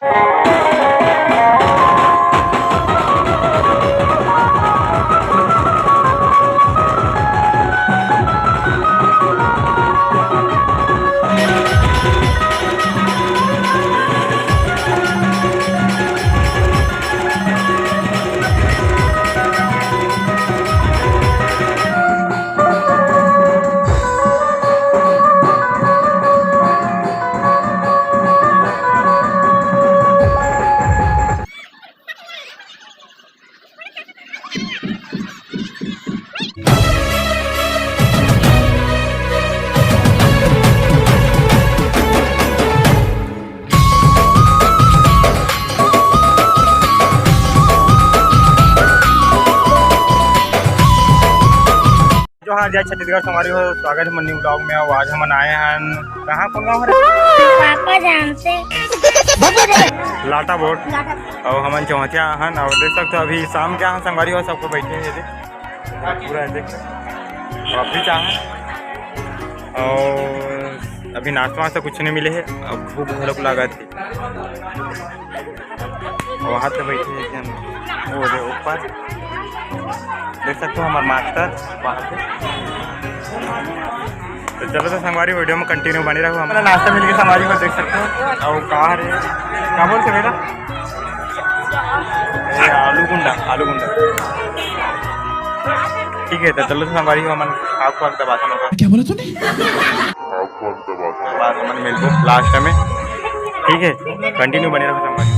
जो हाँ जय छत्तीसगढ़ हमारी हो स्वागत है मन्नी ब्लॉग में। आज हम आए हैं कहाँ कौन गाँव है पापा जानते लाटा बोर्ड और हम चौथिया हन और देख सकते हो अभी शाम के यहाँ संगवारी हो सबको बैठे हैं ये पूरा देख और अभी चाह और अभी नाश्ता वास्ता कुछ नहीं मिले है और भूख भूख लगा थी और वहाँ तो बैठे हैं हम वो ऊपर देख सकते हो हमारे मास्टर वहाँ पे। तो चलो तो संगवारी वीडियो में कंटिन्यू बनी रहो। हमारा नाश्ता मिल गया संगवारी को देख सकते हो और कहाँ रे क्या बोलते मेरा आलू गुंडा ठीक है। तो चलो तो संगवारी को मन आपको दबा क्या बोला तूने बाद में मिलते लास्ट में ठीक है। कंटिन्यू बने रहो संगवारी।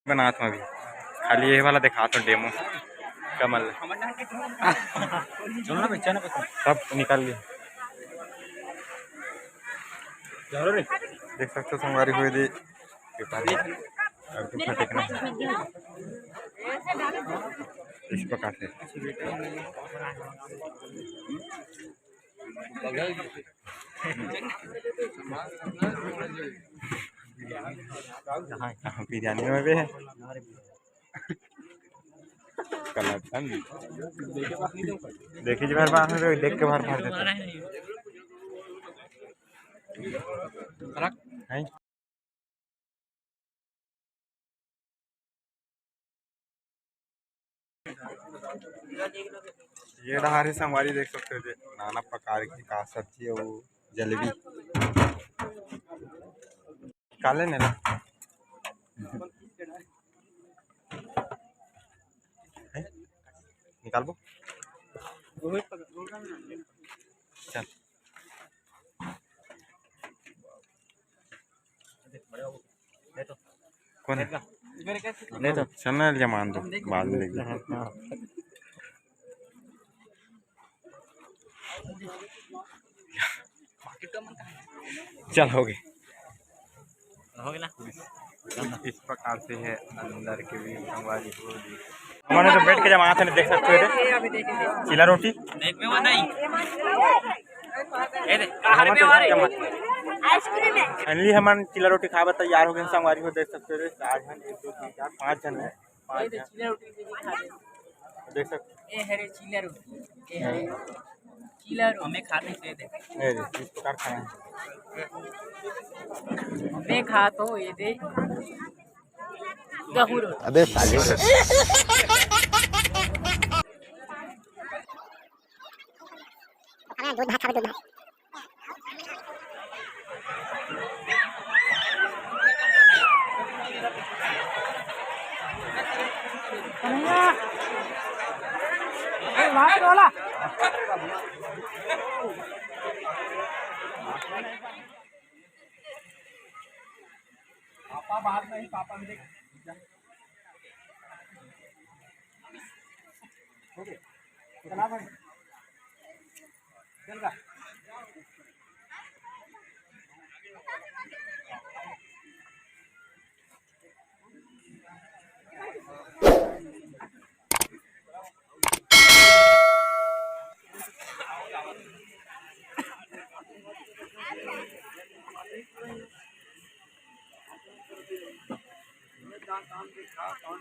बना था अभी खाली ये वाला दिखा तो डेमो कमल सब निकाल लिए देख सकते हो संगवारी हुए दे फटेकना इस प्रकार से बिरयानी में भी है देखिए भर बार देख के भर भर देता है। ये रहा संगवारी देख सकते हो नाना प्रकार की का सब्जी है वो जलेबी काले ने ना निकाल बो चल कौन है ले तो चैनल जमान दो बाद में देख चल हो गए ना इस प्रकार से है अंदर के भी संगवारी हमारे तो बैठ के जमा थे देख सकते हो चिला रोटी फाइनली हम चिला रोटी खावा तैयार हो गए संगवारी को देख सकते हो 4 जन 1 2 3 4 5 जन है देख सकते हमें खाने से दे इस प्रकार खाना मैं खा तो ये दे गहूर अबे साले दूध भात खावे दूध भात पापा बाहर नहीं पापा में देख ओके चला भाई चल का काम देखा कौन